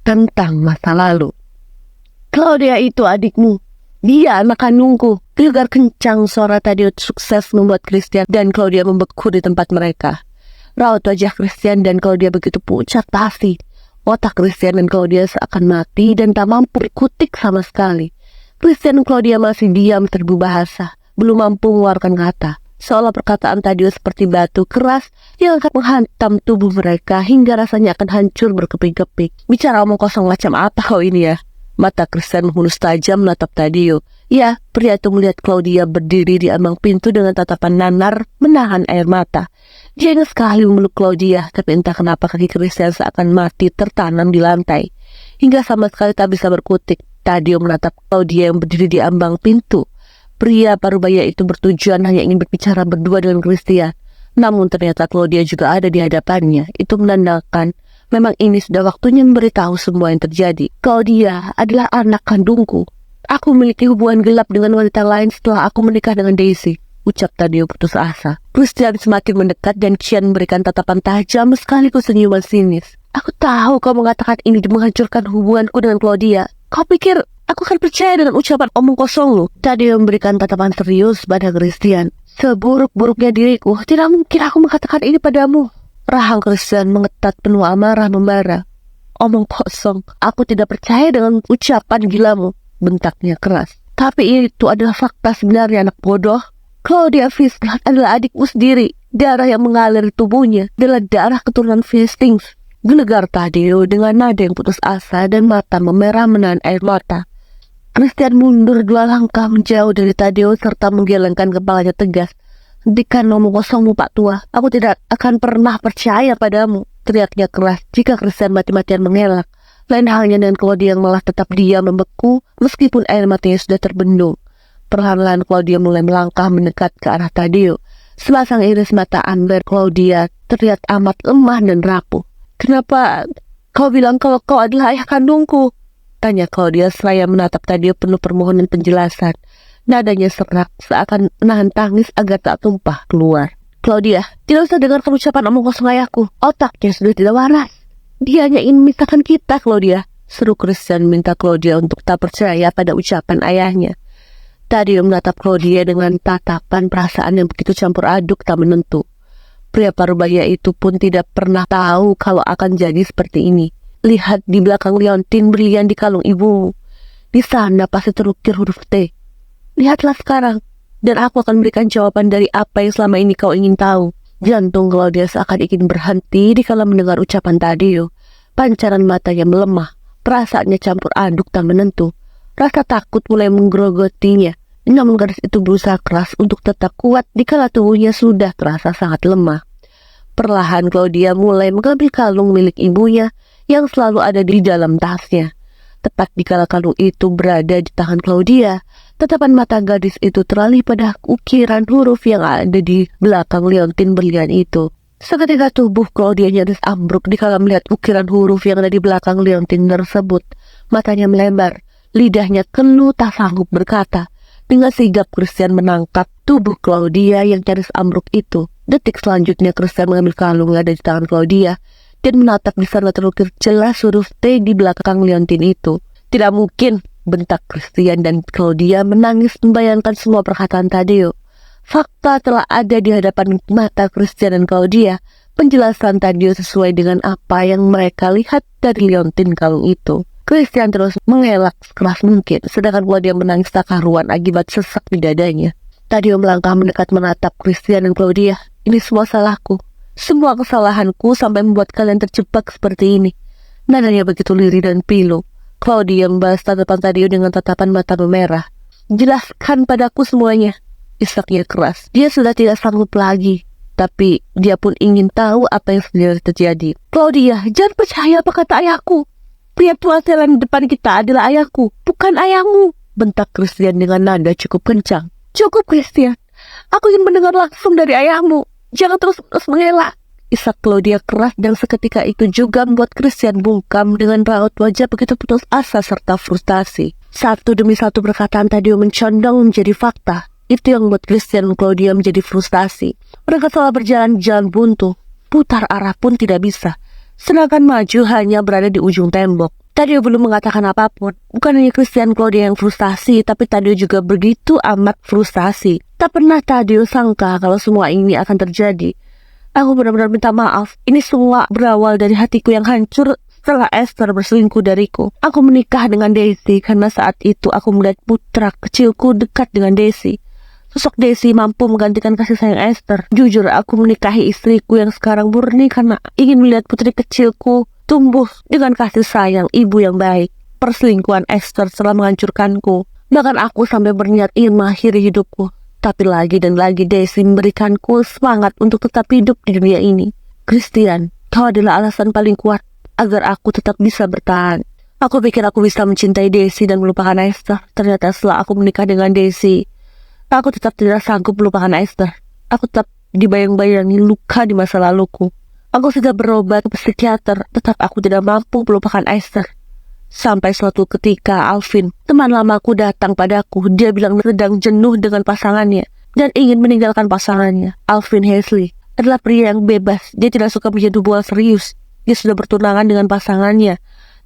tentang masa lalu. Claudia itu adikmu. Dia anak kandungku. Gegar kencang suara Taddeo sukses membuat Christian dan Claudia membeku di tempat mereka. Raut wajah Christian dan Claudia begitu pucat pasti. Otak Christian dan Claudia seakan mati dan tak mampu dikutik sama sekali. Christian dan Claudia masih diam serbu bahasa, belum mampu mengeluarkan kata. Seolah perkataan Taddeo seperti batu keras yang akan menghantam tubuh mereka hingga rasanya akan hancur berkeping-keping. Bicara omong kosong macam apa kau ini ya? Mata Christian menghunus tajam menatap Taddeo. Ya, pria itu melihat Claudia berdiri di ambang pintu dengan tatapan nanar menahan air mata. Dia ingin sekali memeluk Claudia, tapi entah kenapa kaki Christian seakan mati tertanam di lantai. Hingga sama sekali tak bisa berkutik. Taddeo menatap Claudia yang berdiri di ambang pintu. Pria parubaya itu bertujuan hanya ingin berbicara berdua dengan Christian. Namun ternyata Claudia juga ada di hadapannya. Itu menandakan memang ini sudah waktunya memberitahu semua yang terjadi. Claudia adalah anak kandungku. Aku memiliki hubungan gelap dengan wanita lain setelah aku menikah dengan Daisy, ucap Taddeo putus asa. Christian semakin mendekat dan kian memberikan tatapan tajam sekaligus senyuman sinis. Aku tahu kau mengatakan ini menghancurkan hubunganku dengan Claudia. Kau pikir aku akan percaya dengan ucapan omong kosongmu? Taddeo memberikan tatapan serius pada Christian. Seburuk-buruknya diriku, tidak mungkin aku mengatakan ini padamu. Rahang Christian mengetat penuh amarah membara. Omong kosong, aku tidak percaya dengan ucapan gilamu, bentaknya keras. Tapi itu adalah fakta sebenarnya, anak bodoh. Claudia Friesland adalah adikmu sendiri. Darah yang mengalir di tubuhnya adalah darah keturunan Hastings. Gelegar Taddeo dengan nada yang putus asa dan mata memerah menahan air mata. Christian mundur 2 langkah menjauh dari Taddeo serta menggelengkan kepalanya tegas. Hentikan omong kosongmu, Pak Tua. Aku tidak akan pernah percaya padamu, teriaknya keras jika Christian mati-matian mengelak. Lain halnya dengan Claudia yang malah tetap diam membeku meskipun air matanya sudah terbendung. Perlahan-lahan Claudia mulai melangkah mendekat ke arah Taddeo. Sepasang iris mata amber Claudia terlihat amat lemah dan rapuh. Kenapa kau bilang kalau kau adalah ayah kandungku? Tanya Claudia seraya menatap Taddeo penuh permohonan penjelasan. Nadanya serak seakan menahan tangis agar tak tumpah keluar. Claudia, tidak usah dengarkan ucapan omong kosong ayahku. Otaknya sudah tidak waras. Dia hanya ingin memisahkan kita, Claudia. Seru Christian minta Claudia untuk tak percaya pada ucapan ayahnya. Taddeo menatap Claudia dengan tatapan perasaan yang begitu campur aduk tak menentu. Pria parubaya itu pun tidak pernah tahu kalau akan jadi seperti ini. Lihat di belakang liontin berlian di kalung ibumu. Di sana pasti terukir huruf T. Lihatlah sekarang, dan aku akan berikan jawaban dari apa yang selama ini kau ingin tahu. Jantung Claudia seakan ingin berhenti dikala mendengar ucapan Taddeo. Pancaran matanya melemah, perasaannya campur aduk tak menentu. Rasa takut mulai menggerogotinya. Namun gadis itu berusaha keras untuk tetap kuat dikala tubuhnya sudah terasa sangat lemah. Perlahan Claudia mulai mengambil kalung milik ibunya yang selalu ada di dalam tasnya. Tepat dikala kalung itu berada di tangan Claudia, tatapan mata gadis itu teralih pada ukiran huruf yang ada di belakang liontin berlian itu. Seketika tubuh Claudia nyaris ambruk dikala melihat ukiran huruf yang ada di belakang liontin tersebut. Matanya melebar, lidahnya keluh tak sanggup berkata. Dengan sigap Christian menangkap tubuh Claudia yang nyaris ambruk itu. Detik selanjutnya Christian mengambil kalung yang ada di tangan Claudia dan menatap di sana terukir jelas huruf T di belakang liontin itu. Tidak mungkin, bentak Christian dan Claudia menangis membayangkan semua perkataan Taddeo. Fakta telah ada di hadapan mata Christian dan Claudia. Penjelasan Taddeo sesuai dengan apa yang mereka lihat dari liontin kalung itu. Christian terus mengelak sekeras mungkin, sedangkan Claudia menangis tak karuan akibat sesak di dadanya. Taddeo melangkah mendekat menatap Christian dan Claudia. Ini semua salahku. Semua kesalahanku sampai membuat kalian terjebak seperti ini. Nadanya begitu lirih dan pilu. Claudia membalas tatapan Taddeo dengan tatapan mata memerah. Jelaskan padaku semuanya, isaknya keras. Dia sudah tidak sanggup lagi, tapi dia pun ingin tahu apa yang sebenarnya terjadi. Claudia, jangan percaya apa kata ayahku. Pria tua di depan kita adalah ayahku, bukan ayahmu, bentak Christian dengan nada cukup kencang. Cukup Christian, aku ingin mendengar langsung dari ayahmu. Jangan terus mengelak, isak Claudia keras dan seketika itu juga membuat Christian bungkam dengan raut wajah begitu putus asa serta frustasi. Satu demi satu perkataan Taddeo mencondong menjadi fakta. Itu yang membuat Christian dan Claudia menjadi frustasi. Mereka telah berjalan di jalan buntu, putar arah pun tidak bisa. Sedangkan maju hanya berada di ujung tembok. Tadio belum mengatakan apapun. Bukan hanya Christian Claudia yang frustasi, tapi Tadio juga begitu amat frustasi. Tak pernah Tadio sangka kalau semua ini akan terjadi. Aku benar-benar minta maaf. Ini semua berawal dari hatiku yang hancur setelah Esther berselingkuh dariku. Aku menikah dengan Daisy karena saat itu aku melihat putra kecilku dekat dengan Daisy. Sosok Daisy mampu menggantikan kasih sayang Esther. Jujur, aku menikahi istriku yang sekarang murni karena ingin melihat putri kecilku tumbuh dengan kasih sayang ibu yang baik. Perselingkuhan Esther telah menghancurkanku. Bahkan aku sampai berniat ingin mengakhiri hidupku. Tapi lagi dan lagi Daisy memberikanku semangat untuk tetap hidup di dunia ini. Christian, kau adalah alasan paling kuat agar aku tetap bisa bertahan. Aku pikir aku bisa mencintai Daisy dan melupakan Esther. Ternyata setelah aku menikah dengan Daisy, aku tetap tidak sanggup melupakan Esther. Aku tetap dibayang-bayangi luka di masa laluku. Aku sudah berobat ke psikiater, tetap aku tidak mampu melupakan Esther. Sampai suatu ketika Alvin, teman lamaku, datang padaku. Dia bilang sedang jenuh dengan pasangannya dan ingin meninggalkan pasangannya. Alvin Hasley adalah pria yang bebas. Dia tidak suka menjadi hubungan serius. Dia sudah bertunangan dengan pasangannya,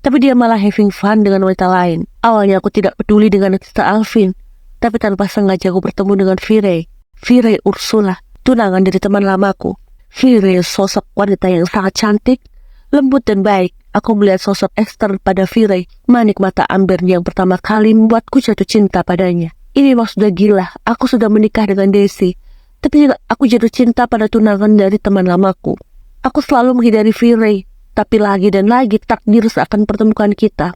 tapi dia malah having fun dengan wanita lain. Awalnya aku tidak peduli dengan cerita Alvin, tapi tanpa sengaja aku bertemu dengan Virey Ursula, tunangan dari teman lamaku. Virey sosok wanita yang sangat cantik, lembut dan baik. Aku melihat sosok Esther pada Virey. Manik mata ambernya yang pertama kali membuatku jatuh cinta padanya. Ini memang sudah gila. Aku sudah menikah dengan Daisy, tapi aku jatuh cinta pada tunangan dari teman lamaku. Aku selalu menghindari Virey, tapi lagi dan lagi takdir seakan pertemukan kita.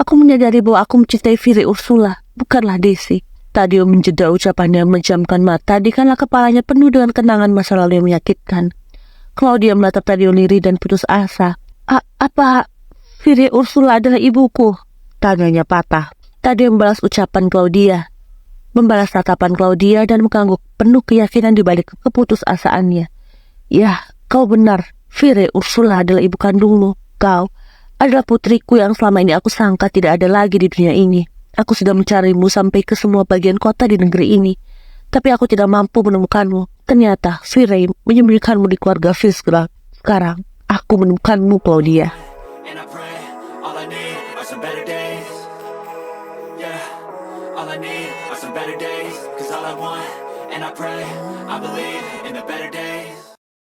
Aku menyadari bahwa aku mencintai Virey Ursula, bukanlah Daisy. Tadio menjeda ucapannya, menjamkan mata dikala kepalanya penuh dengan kenangan masa lalu yang menyakitkan. Claudia menatap Tadio lirih dan putus asa. Apa Virey Ursula adalah ibuku? Tanyanya patah. Tadio membalas ucapan Claudia, membalas tatapan Claudia dan mengangguk penuh keyakinan di balik keputusasaannya. Ya, kau benar. Virey Ursula adalah ibu kandungmu. Kau adalah putriku yang selama ini aku sangka tidak ada lagi di dunia ini. Aku sudah mencarimu sampai ke semua bagian kota di negeri ini, tapi aku tidak mampu menemukanmu. Ternyata Virey menyembunyikanmu di keluarga Fiskra. Sekarang aku menemukanmu, Claudia. And I pray, I believe in the better days.